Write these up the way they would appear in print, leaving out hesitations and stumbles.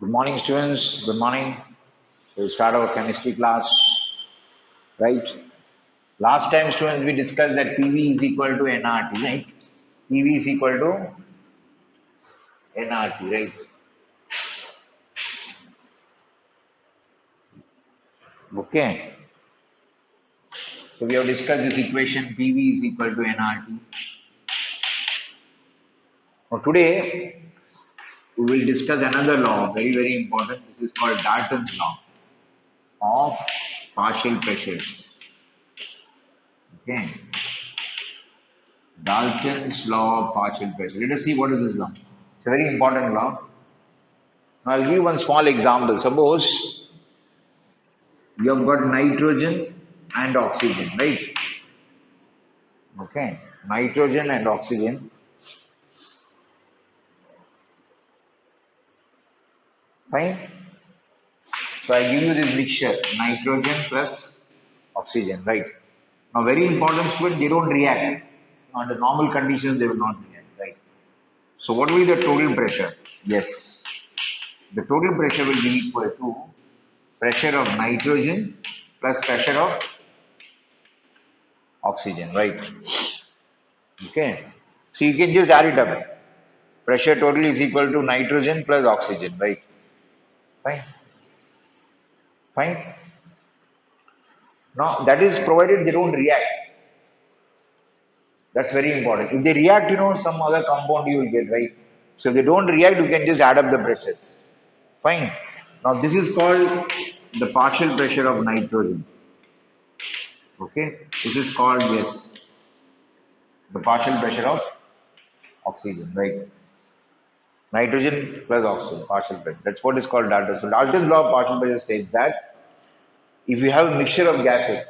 Good morning, students. Good morning. So we start our chemistry class, right? Last time, students, we discussed that PV is equal to nRT, right? PV is equal to nRT, right? Okay. So we have discussed this equation PV is equal to nRT. Now today we will discuss another law, very very important. This is called Dalton's law of partial pressures. Okay. Dalton's law of partial pressure. Let us see what is this law. It's a very important law. I'll give one small example. Suppose you have got nitrogen and oxygen, right? Okay, nitrogen and oxygen. Fine. So I give you this mixture, nitrogen plus oxygen, right? Now, very important student, they don't react. Under normal conditions, they will not react, right? So, what will be the total pressure? Yes, the total pressure will be equal to pressure of nitrogen plus pressure of oxygen, right? Okay. So you can just add it up. Pressure total is equal to nitrogen plus oxygen, right? Fine. Fine. Now that is provided they don't react. That's very important. If they react, some other compound you will get, right? So if they don't react, you can just add up the pressures. Fine. Now this is called the partial pressure of nitrogen. Okay. This is called, yes, the partial pressure of oxygen, right? Nitrogen plus oxygen, partial pressure. That's what is called Dalton. So Dalton's law of partial pressure states that if you have a mixture of gases,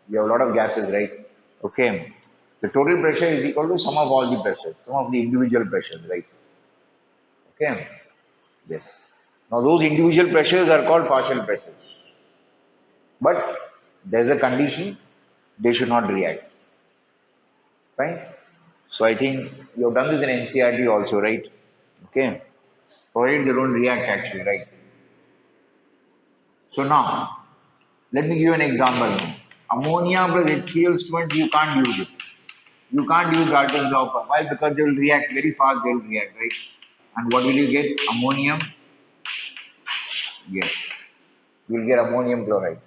you have a lot of gases, right? Okay. The total pressure is equal to sum of all the pressures, sum of the individual pressures, right? Okay. Yes. Now those individual pressures are called partial pressures. But there's a condition, they should not react. Right? So I think you have done this in NCRT also, right? Okay. Provided they don't react actually, right? So now, let me give you an example. Ammonia plus HCl, students, you can't use it. You can't use Dalton's law. Why? Because they will react very fast, they will react, right? And what will you get? Ammonium. Yes. You will get ammonium chloride.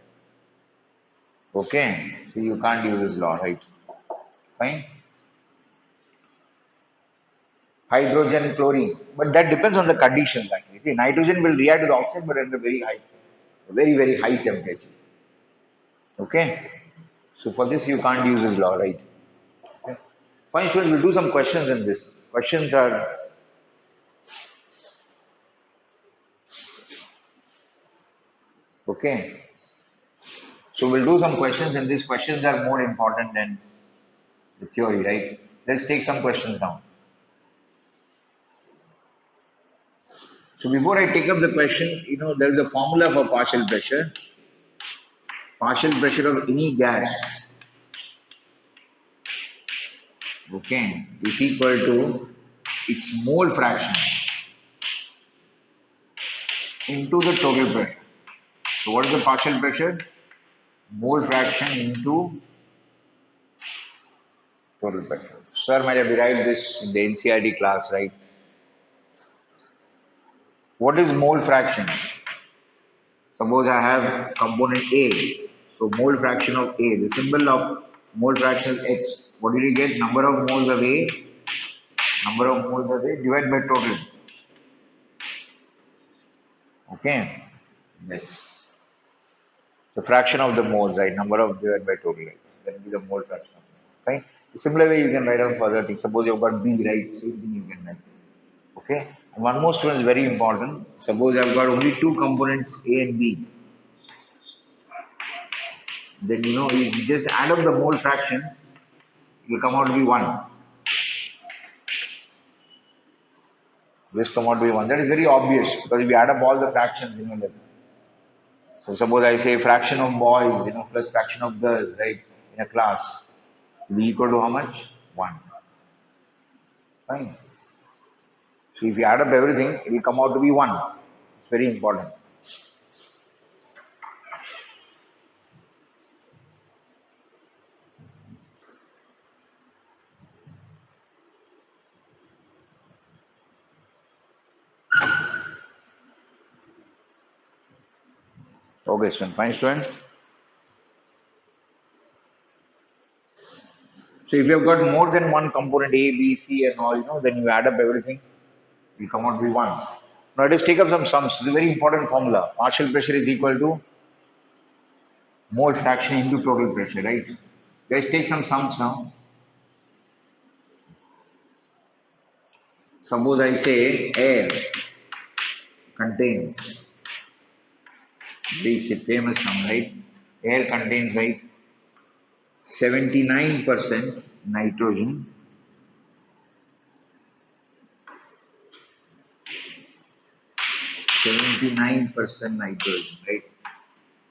Okay. So you can't use this law, right? Fine. Hydrogen, chlorine. But that depends on the conditions actually. See, nitrogen will react with oxygen, but at a very, very high temperature. Okay. So for this, you can't use this law, right? Okay. Fine, students, we'll do some questions in this. Questions are okay. So we'll do some questions, and these questions are more important than the theory, right? Let's take some questions now. So before I take up the question, there is a formula for partial pressure. Partial pressure of any gas, okay, is equal to its mole fraction into the total pressure. So what is the partial pressure? Mole fraction into total pressure. Sir might have derived this in the NCRT class, right? What is mole fraction? Suppose I have component A. So mole fraction of A, the symbol of mole fraction is X. What do you get? Number of moles of A, number of moles of A divided by total. Okay. Yes. So fraction of the moles, right? Number of divided by total. Right? That will be the mole fraction of the right? The similar way you can write down further things. Suppose you've got B, right? Same thing you can write. Okay. And one more student is very important. Suppose I've got only two components A and B. Then you just add up the mole fractions, it will come out to be 1. This come out to be 1. That is very obvious because if you add up all the fractions, so suppose I say fraction of boys, plus fraction of girls, right, in a class, will be equal to how much? 1. Fine. So if you add up everything, it will come out to be 1. Very important. Okay, student. Fine, student. So if you have got more than one component A, B, C, and all, then you add up everything, it will come out to be one. Now let us take up some sums. It's a very important formula. Partial pressure is equal to mole fraction into total pressure, right? Let's take some sums now. Suppose I say air contains, this is a famous sum, right? Air contains, right, 79% nitrogen, 79% nitrogen, right?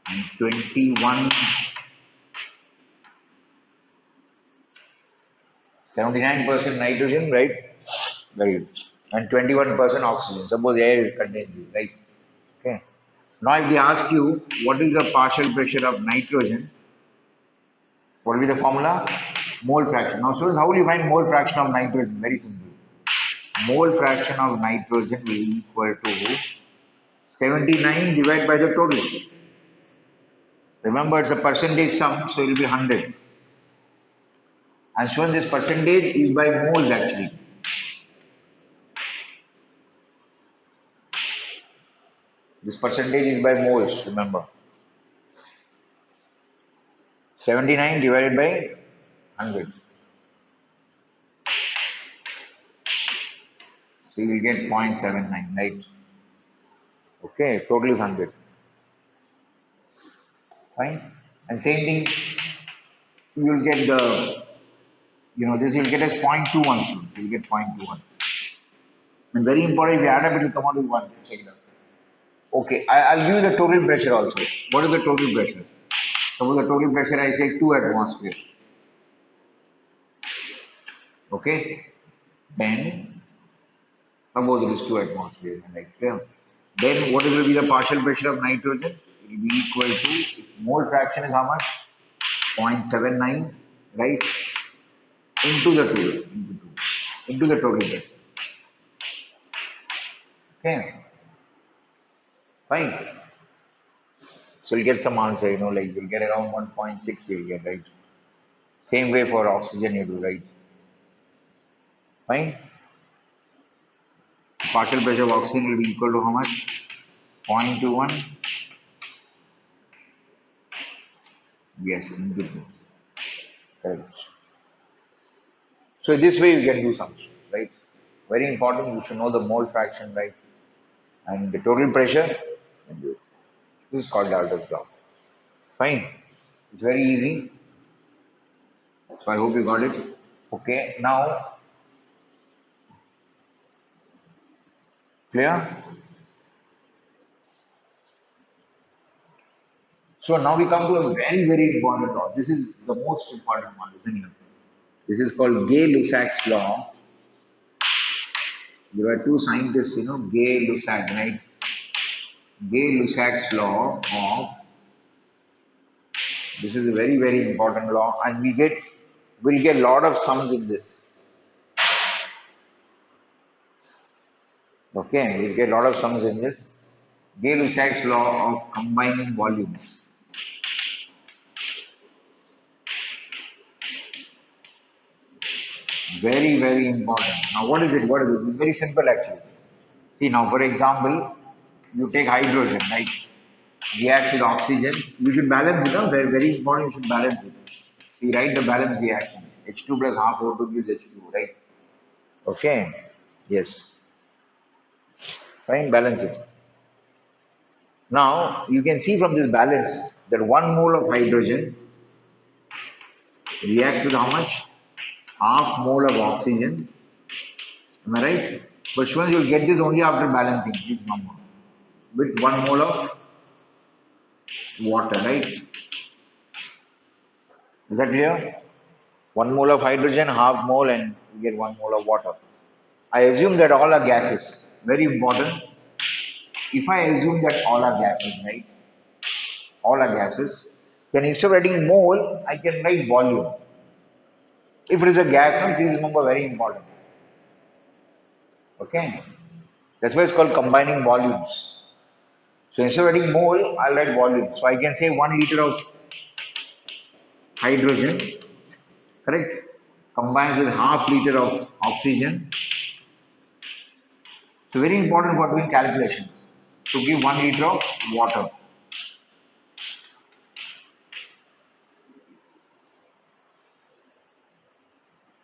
And 21, 79% nitrogen, right? Very good. And 21% oxygen. Suppose air is contains this, right? Okay. Now if they ask you what is the partial pressure of nitrogen, what will be the formula? Mole fraction. Now students, how will you find mole fraction of nitrogen? Very simple. Mole fraction of nitrogen will be equal to 79 divided by the total. Remember, it's a percentage sum, so it will be 100. And shown this percentage is by moles actually. This percentage is by moles, remember. 79 divided by 100. So you will get 0.79, right? Okay, total is 100. Fine. And same thing, you will get the, this you will get as 0.21 students. You will get 0.21. And very important, if you add up, it will come out with 1. Check it out. Okay, I'll give you the total pressure also. What is the total pressure? Suppose the total pressure I say 2 atmosphere. Okay, then suppose it is 2 atmosphere. Then what will be the partial pressure of nitrogen? It will be equal to, its mole fraction is how much? 0.79, right? Into the total, into the total pressure. Okay, fine. So you'll get some answer, like you'll get around 1.6, you'll get, right? Same way for oxygen you do, right? Fine. Partial pressure of oxygen will be equal to how much? 0.21. Yes, into 2. Correct. So this way you can do something, right? Very important, you should know the mole fraction, right? And the total pressure. This is called Dalton's law. Fine. It's very easy. So I hope you got it. Okay, now clear? So now we come to a very, very important law. This is the most important one, isn't it? This is called Gay-Lussac's law. There are two scientists, Gay-Lussac, right? Gay-Lussac's law of, this is a very, very important law, and we'll get a lot of sums in this. Okay, we'll get a lot of sums in this. Gay-Lussac's law of combining volumes. Very, very important. Now, what is it? What is it? It's very simple actually. See, now, for example, you take hydrogen, right? Reacts with oxygen. You should balance it out. Very, very important. You should balance it. See, write the balance reaction. H2 plus half O2 gives H2, right? Okay. Yes. Fine, balance it. Now, you can see from this balance that 1 mole of hydrogen reacts with how much? Half mole of oxygen. Am I right? But once you'll get this only after balancing this number with 1 mole of water, right? Is that clear? 1 mole of hydrogen, half mole, and you get 1 mole of water. I assume that all are gases. Very important. if I assume that all are gases, right? All are gases, then instead of writing mole, I can write volume. If it is a gas, no, please remember very important. Okay? That's why it's called combining volumes. So instead of writing mole, I'll write volume. So I can say 1 liter of hydrogen, correct? Combines with half liter of oxygen. So very important for doing calculations to give 1 liter of water.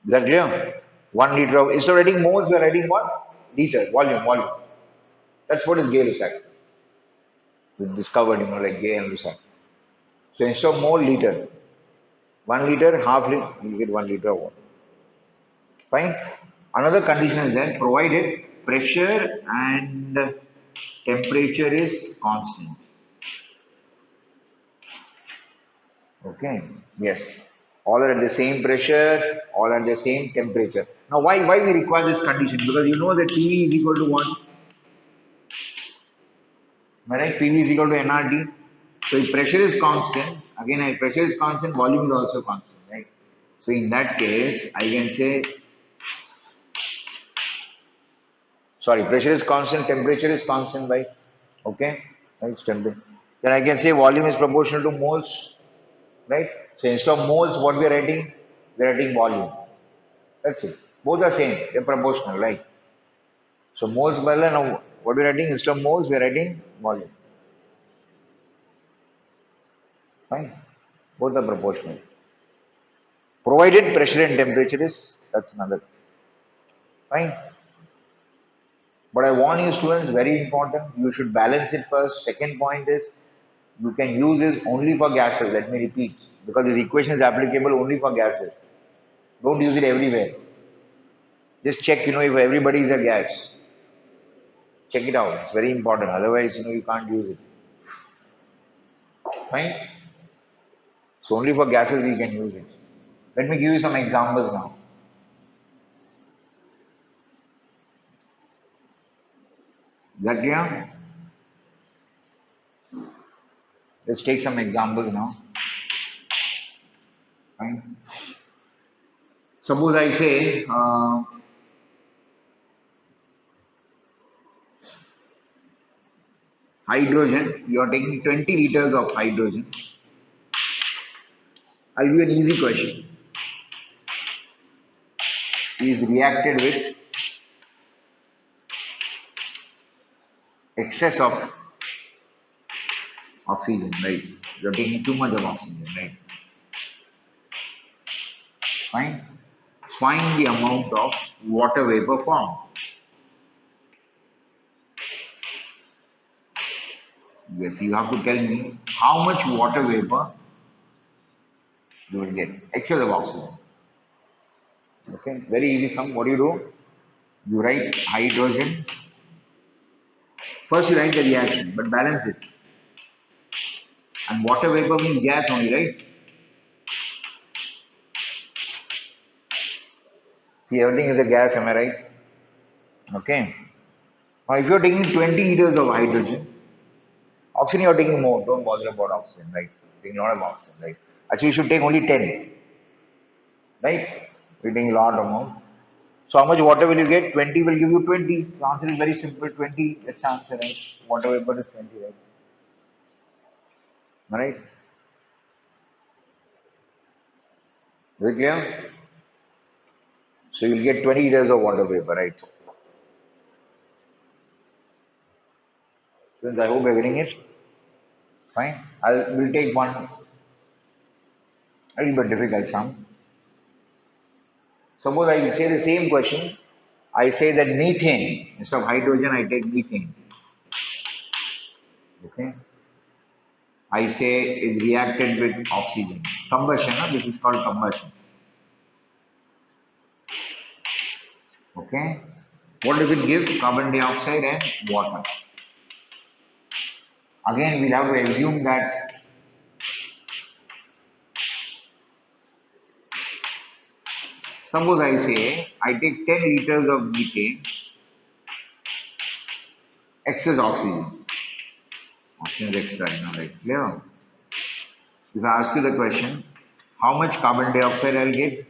Is that clear? 1 liter of, instead of writing moles, we are writing what? Liter, volume. That's what is Gay-Lussac. We discovered, like Gay and Lussac. So instead of mole, liter. 1 liter, half liter, you get 1 liter of water. Fine. Another condition is that provided pressure and temperature is constant. Okay. Yes. All are at the same pressure, all are at the same temperature. Now, why we require this condition? Because you know that PV is equal to what? Am I right? PV is equal to nRT. So if pressure is constant, again, if pressure is constant, volume is also constant, right? So in that case, I can say, sorry, pressure is constant, temperature is constant, right? Okay, right, temperature. Then I can say volume is proportional to moles, right? So instead of moles, what we are writing? We are writing volume. That's it. Both are same, they're proportional, right? So moles by now what we are writing instead of moles, we are writing volume. Fine. Both are proportional. Provided pressure and temperature is, that's another. Fine. But I warn you students, very important, you should balance it first. Second point is, you can use this only for gases, let me repeat, because this equation is applicable only for gases. Don't use it everywhere. Just check, if everybody is a gas. Check it out, it's very important, otherwise, you can't use it. Fine? So only for gases you can use it. Let me give you some examples now. Is that clear? Let's take some examples now. Fine. Suppose I say, hydrogen, you are taking 20 liters of hydrogen. I'll give you an easy question. Is reacted with excess of oxygen, right? You're taking too much of oxygen, right? Fine. Find the amount of water vapor formed. Yes, you have to tell me how much water vapor you will get. Excess of oxygen. Okay, very easy sum. What do? You write hydrogen. First you write the reaction, but balance it. And water vapor means gas only, right? See, everything is a gas, am I right? Okay. Now, if you're taking 20 liters of hydrogen, oxygen you're taking more. Don't bother about oxygen, right? Taking a lot of oxygen, right? Actually, you should take only 10, right? You're taking a lot amount. So, how much water will you get? 20 will give you 20. The answer is very simple 20. That's the answer, right? Water vapor is 20, right? Right? Is it clear? So, you'll get 20 liters of water vapor, right? Since I hope you're getting it. Fine. We'll take one a little bit difficult sum. Suppose I say the same question. I say that methane, instead of hydrogen, I take methane. Okay. I say is reacted with oxygen. Combustion, no? This is called combustion. Okay. What does it give? Carbon dioxide and water. Again, we'll have to assume that suppose I say I take 10 liters of methane excess oxygen. Oxygen is extra, right? Clear? If I ask you the question, how much carbon dioxide I'll get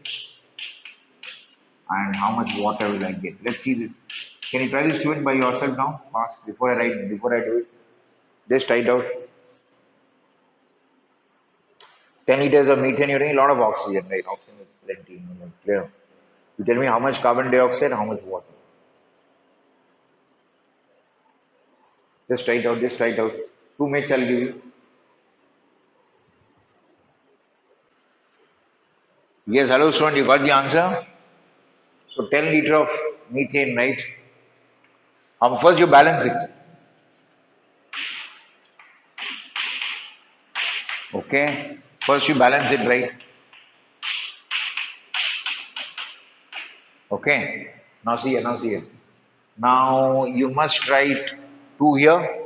and how much water will I get? Let's see this. Can you try this student by yourself now? Fast before I write, before I do it. Just write out 10 liters of methane. You're getting a lot of oxygen, right? Oxygen is plenty. Clear. You tell me how much carbon dioxide, how much water. Just write out. Just write out. 2 minutes I'll give you. Yes, hello student. You got the answer. So 10 liter of methane, right? First you balance it. Okay. First you balance it, right? Okay. Now see here. Now see here. Now you must write 2 here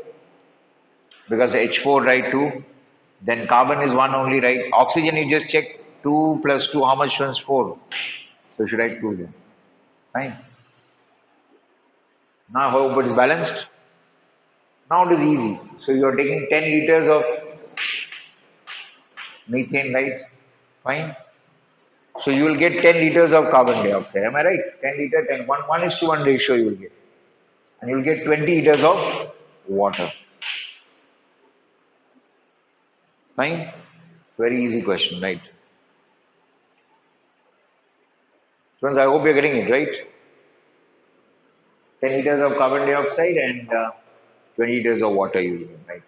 because H4 write 2. Then carbon is 1 only, right? Oxygen you just check 2 plus 2. How much turns 4? So you should write 2 here. Fine. Now hope it is balanced. Now it is easy. So you are taking 10 liters of methane, right? Fine. So you will get 10 liters of carbon dioxide. Am I right? 10 liter, 10. 1 is to 1 ratio you will get. And you will get 20 liters of water. Fine. Very easy question, right? Friends, I hope you're getting it, right? 10 liters of carbon dioxide and 20 liters of water you will get, right?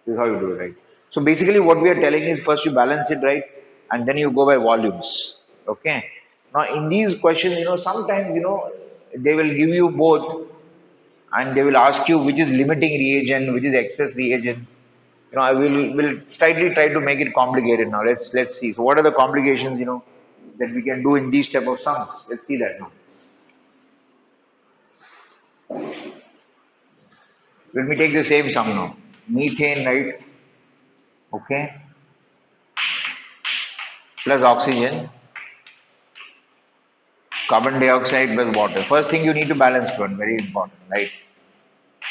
This is how you do it, right? So basically what we are telling is first you balance it, right? And then you go by volumes. Okay. Now in these questions, sometimes, they will give you both and they will ask you which is limiting reagent, which is excess reagent. I will slightly try to make it complicated now. Let's see. So what are the complications, that we can do in these type of sums? Let's see that now. Let me take the same sum now. Methane, right? Okay. Plus oxygen, carbon dioxide plus water. First thing you need to balance one, very important, right?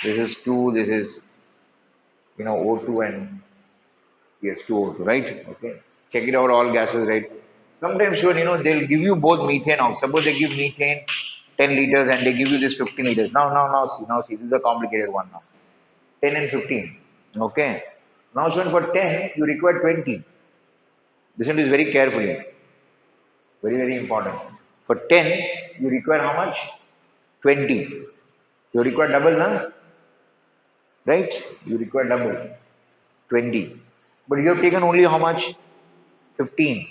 This is 2, this is, O2 and yes, 2O2, right? Okay. Check it out, all gases, right? Sometimes, sure, they'll give you both methane out. Suppose they give methane 10 liters and they give you this 15 liters. Now see, this is a complicated one now. 10 and 15. Okay. Now, so for 10, you require 20. Listen to this very carefully. Very, very important. For 10, you require how much? 20. You require double, na? Right? You require double. 20. But you have taken only how much? 15.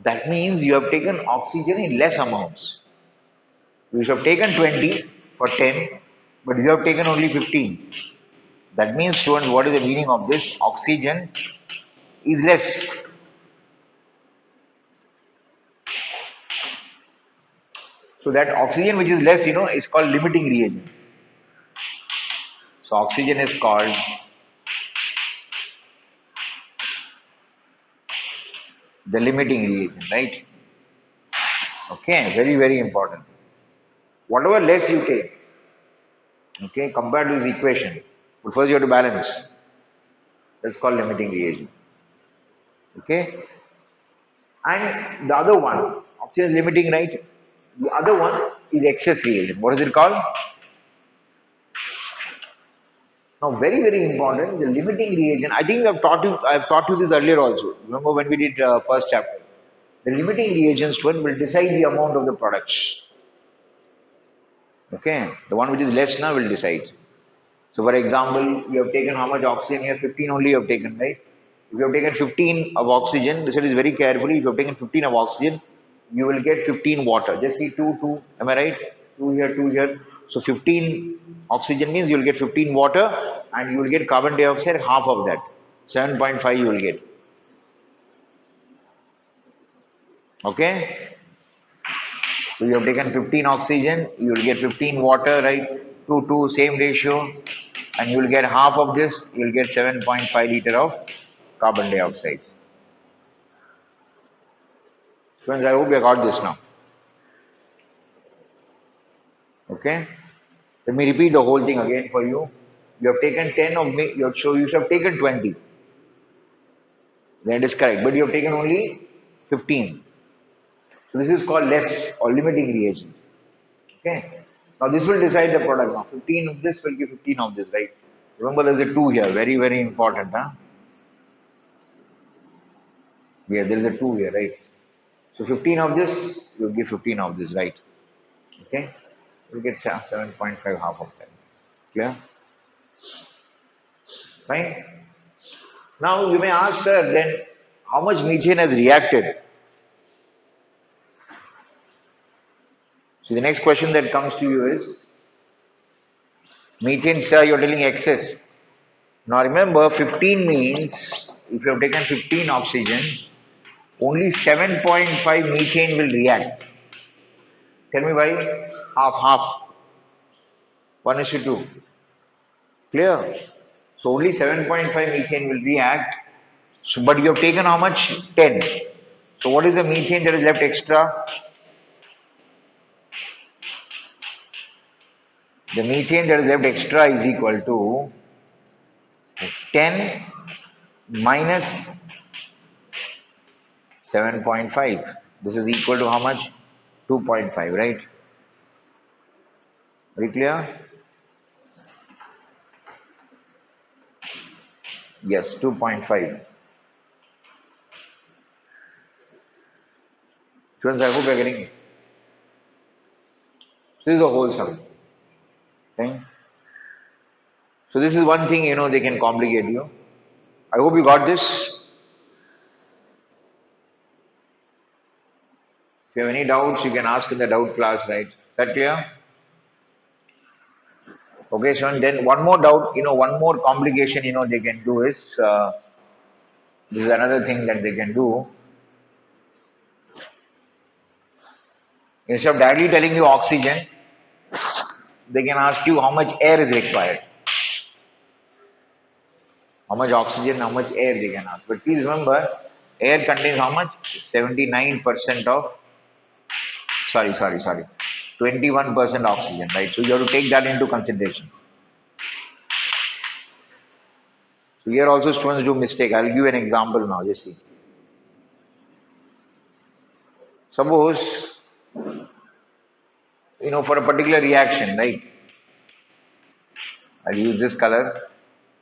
That means you have taken oxygen in less amounts. You should have taken 20 for 10, but you have taken only 15. That means, students, what is the meaning of this? Oxygen is less. So that oxygen which is less, is called limiting reagent. So oxygen is called the limiting reagent, right? Okay, very, very important. Whatever less you take, okay, compared to this equation, but first you have to balance. That's called limiting reagent. Okay? And the other one, oxygen is limiting, right? The other one is excess reagent. What is it called? Now, very, very important, the limiting reagent. I think I've taught you this earlier also. Remember when we did first chapter? The limiting reagents one will decide the amount of the products. Okay, the one which is less now will decide. So, for example, you have taken how much oxygen here? 15 only you have taken, right? If you have taken 15 of oxygen, listen to this very carefully. If you have taken 15 of oxygen, you will get 15 water. Just see 2, 2. Am I right? 2 here, 2 here. So 15 oxygen means you will get 15 water and you will get carbon dioxide, half of that. 7.5 you will get. Okay? So you have taken 15 oxygen, you will get 15 water, right? 2, 2, same ratio. And you will get half of this, you will get 7.5 liter of carbon dioxide. Friends, I hope you got this now. Okay? Let me repeat the whole thing again for you. You have taken 10 of me, you should have taken 20. That is correct. But you have taken only 15. So this is called less or limiting reagent. Okay. Now this will decide the product. Now 15 of this will give 15 of this, right? Remember there's a 2 here. Very, very important. Huh? Yeah, there's a 2 here, right? So 15 of this, you'll give 15 of this, right? Okay. You'll get 7.5 half of that. Clear? Fine. Now you may ask, sir, then how much methane has reacted? So the next question that comes to you is, methane, sir, you're telling excess. Now remember, 15 means if you have taken 15 oxygen, only 7.5 methane will react. Tell me why? Half, half. 1 is to 2. Clear? So only 7.5 methane will react. So, but you have taken how much? 10. So what is the methane that is left extra? The methane that is left extra is equal to 10 minus 7.5. This is equal to how much? 2.5, right? Very clear? Yes, 2.5. Students, I hope you are getting it. So this is a whole sum. Okay? So this is one thing, they can complicate you. I hope you got this. If you have any doubts, you can ask in the doubt class, right? Is that clear? Okay, so and then one more doubt, one more complication, they can do is, this is another thing that they can do. Instead of directly telling you oxygen, they can ask you how much air is required. How much oxygen, how much air they can ask. But please remember, air contains how much? 79% of, sorry, 21% oxygen, right? So you have to take that into consideration. So here also students do mistake. I'll give you an example now, just see. Suppose, for a particular reaction, right? I'll use this color.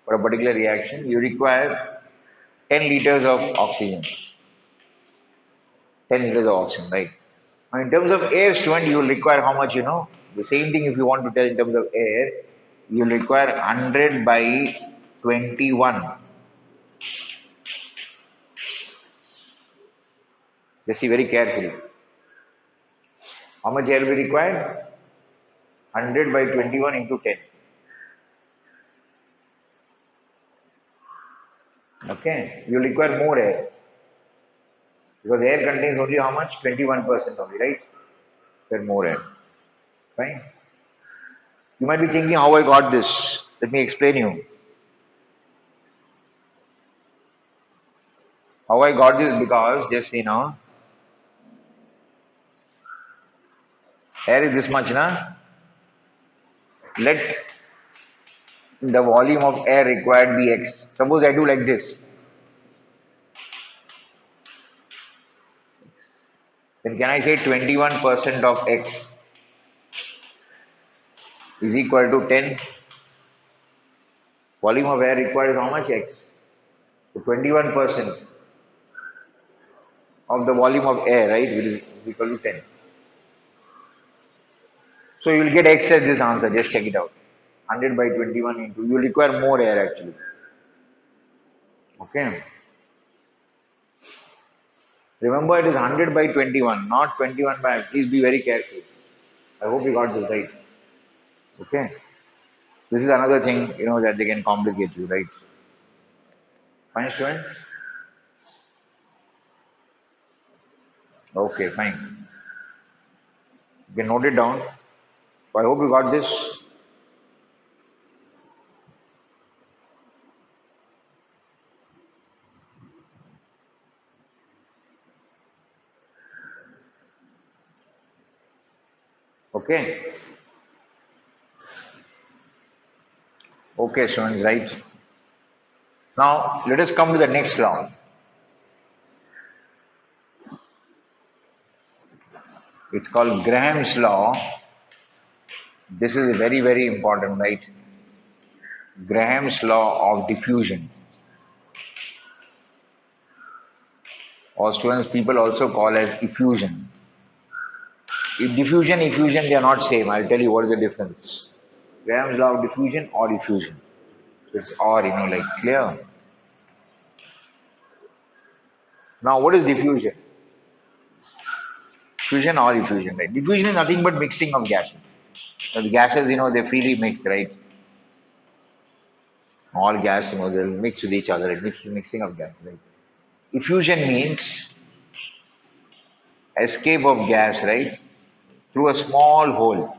For a particular reaction, you require 10 liters of oxygen. 10 liters of oxygen, right? Now, in terms of air, student, you will require how much, The same thing if you want to tell in terms of air, you will require 100 by 21. Just see very carefully. How much air will be required? 100 by 21 into 10. Okay, you will require more air. Because air contains only how much? 21% only, right? There more air. Fine. You might be thinking how I got this. Let me explain you. How I got this because just air is this much, na? Let the volume of air required be x. Suppose I do like this. Then can I say 21% of x is equal to 10? Volume of air required is how much x? So 21% of the volume of air, right, which is equal to 10. So you will get x as this answer, just check it out. 100 by 21 into, you will require more air actually. Okay. Remember it is 100 by 21, not 21 by, please be very careful. I hope you got this right. Okay. This is another thing, that they can complicate you, right? Fine, students? Okay, fine. You can note it down. So I hope you got this. Okay. Okay. Okay, students, right? Now, let us come to the next law. It's called Graham's law. This is very, very important, right? Graham's law of diffusion. Or students, people also call as effusion. If diffusion, effusion, they are not same. I'll tell you what is the difference. Graham's law of diffusion or effusion. It's or, like clear. Now, what is diffusion? Fusion or effusion, right? Diffusion is nothing but mixing of gases. So the gases, they freely mix, right? All gas, they'll mix with each other. It mixing of gas, right? Effusion means escape of gas, right? Through a small hole.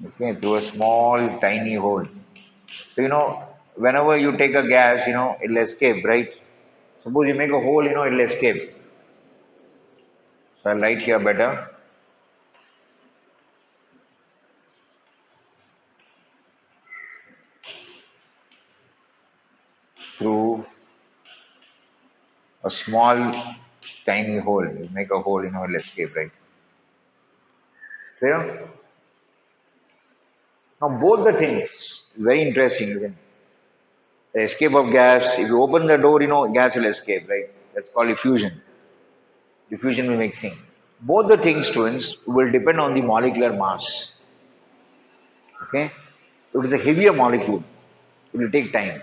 Okay, through a small, tiny hole. So, whenever you take a gas, it'll escape, right? Suppose you make a hole, it'll escape. So I'll write here better. Through a small, tiny hole. You make a hole, it'll escape, right? Clear? Now, both the things, very interesting, isn't it? The escape of gas, if you open the door, gas will escape, right? That's called effusion. Diffusion will mixing. Both the things, students, will depend on the molecular mass. Okay? If it is a heavier molecule, it will take time.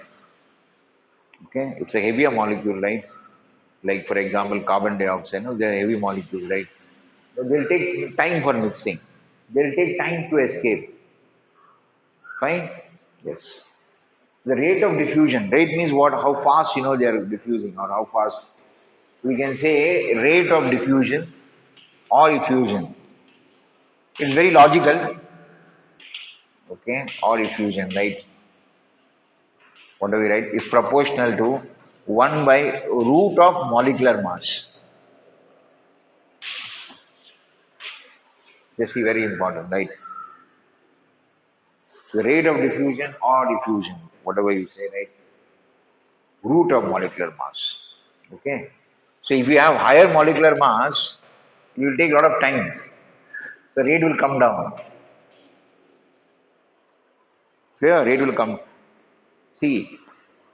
Okay? It's a heavier molecule, right? Like, for example, carbon dioxide, they're heavy molecules, right? So they'll take time for mixing. They'll take time to escape. Fine? Yes. The rate of diffusion. Rate means what? How fast, they are diffusing or how fast. We can say rate of diffusion or effusion. It's very logical. Okay? Or effusion, right? What do we write? Is proportional to 1 by root of molecular mass. This is very important, right? The rate of diffusion or diffusion, whatever you say, right? Root of molecular mass. Okay? So if you have higher molecular mass, it will take a lot of time. So rate will come down. Clear? Rate will come. See,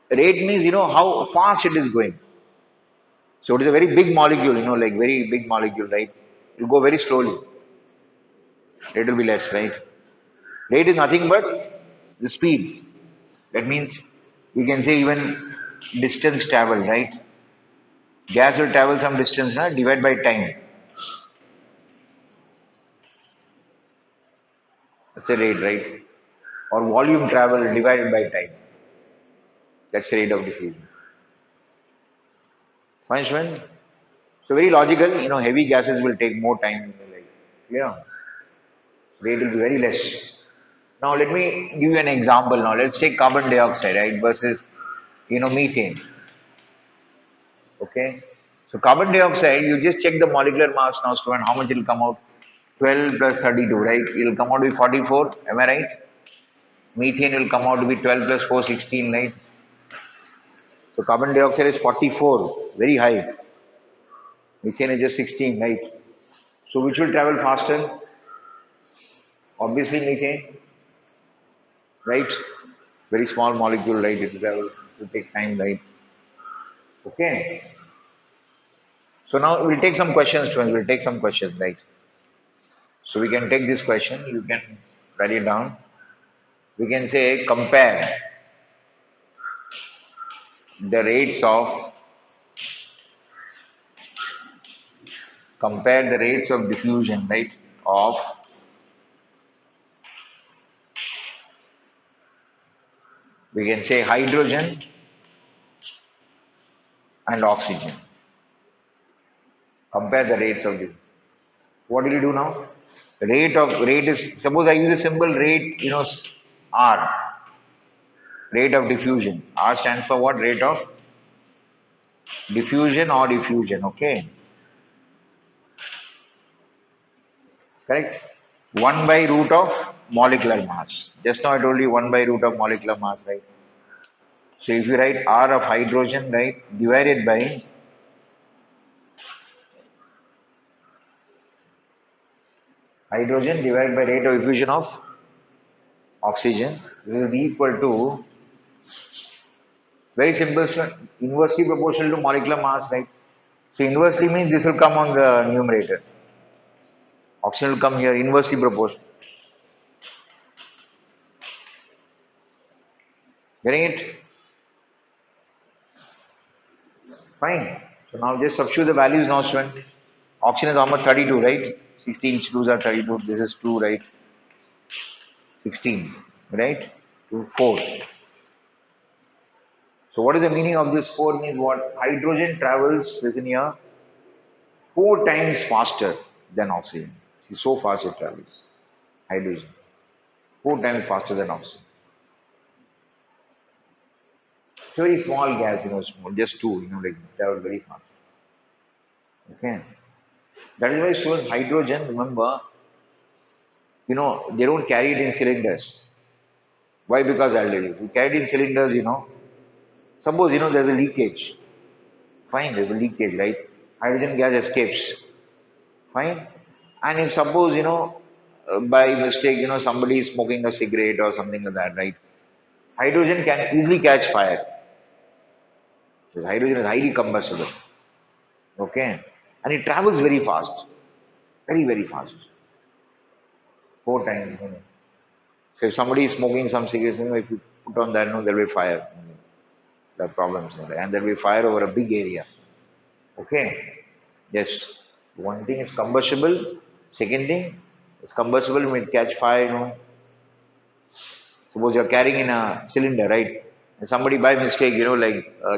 rate means how fast it is going. So it is a very big molecule, like very big molecule, right? It will go very slowly. Rate will be less, right? Rate is nothing but the speed. That means we can say even distance traveled, right? Gas will travel some distance, divide by time. That's the rate, right? Or volume travel divided by time. That's the rate of diffusion. Fine, Shwan? So very logical, heavy gases will take more time. Yeah, rate will be very less. Now let me give you an example. Now let's take carbon dioxide, right, versus methane. Okay, so carbon dioxide, you just check the molecular mass now, student. How much it will come out? 12 plus 32, right? It will come out to be 44. Am I right? Methane will come out to be 12 plus 4, 16, right? So carbon dioxide is 44, very high. Methane is just 16, right? So which will travel faster? Obviously methane, right? Very small molecule, right? It will take time, right? Okay. So now we'll take some questions, students. We'll take some questions, right? So we can take this question. You can write it down. We can say the rates of compare the rates of diffusion, right? Of we can say hydrogen and oxygen. Compare the rates of diffusion. What will you do now? Rate is suppose I use a symbol rate, R. Rate of diffusion. R stands for what? Rate of diffusion or effusion. Okay. Correct? 1 by root of molecular mass. Just now I told you 1 by root of molecular mass, right? So if you write R of hydrogen, right, divided by hydrogen divided by rate of diffusion of oxygen, this will be equal to, very simple, inversely proportional to molecular mass, right? So inversely means this will come on the numerator. Oxygen will come here, inversely proportional. Getting it? Fine. So now just substitute the values now, student. Oxygen is almost 32, right? 16 2s are 32. This is 2, right? 16, right? 2, 4. So what is the meaning of this 4 means what? Hydrogen travels within here 4 times faster than oxygen. See, so fast it travels. Hydrogen. 4 times faster than oxygen. It's a very small gas, small, just 2, like travel very fast. Okay. That is why students, hydrogen, remember, they don't carry it in cylinders. Why? Because I'll tell you. If you carry it in cylinders, suppose, there's a leakage. Fine, there's a leakage, right? Hydrogen gas escapes. Fine. And if suppose, by mistake, somebody is smoking a cigarette or something like that, right? Hydrogen can easily catch fire. Because hydrogen is highly combustible. Okay. And it travels very fast. Very, very fast. 4 times. So if somebody is smoking some cigarettes, if you put on that, there will be fire. There are problems. And there will be fire over a big area. Okay. Yes. One thing is combustible. Second thing is combustible when it catch fire. Suppose you're carrying in a cylinder, right? And somebody by mistake,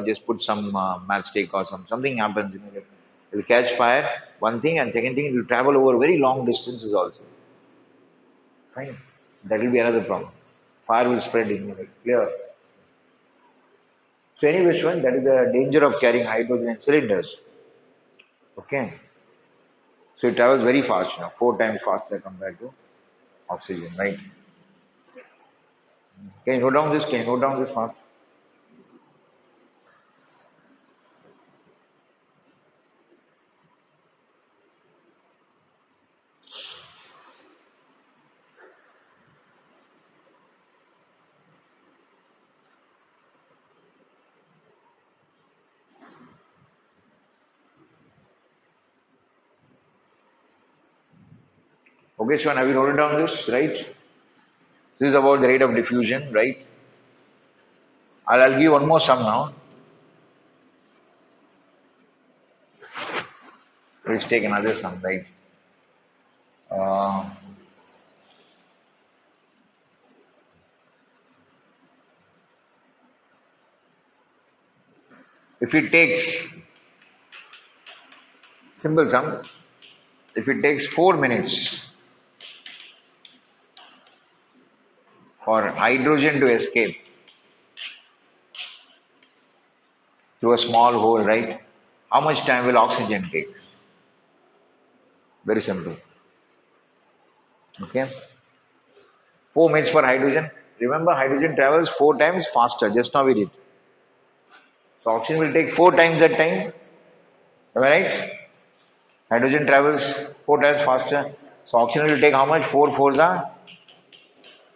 just put some matchstick or something happens, it will catch fire. One thing, and second thing, it will travel over very long distances also. Fine. That will be another problem. Fire will spread in clear. So anyway, one that is the danger of carrying hydrogen in cylinders. Okay. So it travels very fast, 4 times faster compared to oxygen, right? Can you note down this? Can you note down this part? Okay, Swan, have you noted down this, right? This is about the rate of diffusion, right? I'll give one more sum now. Let's take another sum, right? Uh, if it takes, simple sum, if it takes 4 minutes for hydrogen to escape through a small hole, right? How much time will oxygen take? Very simple. Okay. 4 minutes for hydrogen. Remember, hydrogen travels 4 times faster. Just now we did. So oxygen will take 4 times that time. Am I right? Hydrogen travels 4 times faster. So oxygen will take how much? 4 fours are?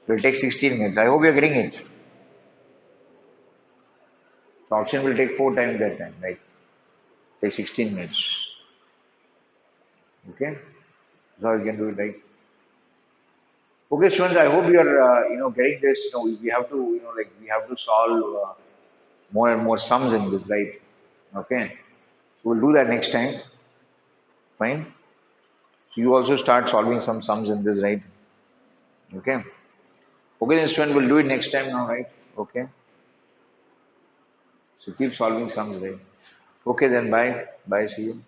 Will take 16 minutes. I hope you are getting it. So oxygen will take 4 times that time, right? Take 16 minutes. Okay? So you can do it, right? Okay, students, I hope you are, getting this. We have to, we have to solve more and more sums in this, right? Okay. So we'll do that next time. Fine. So you also start solving some sums in this, right? Okay. Okay, then student, we'll do it next time now, right? Okay. So keep solving sums, right? Okay, then bye. Bye. See you.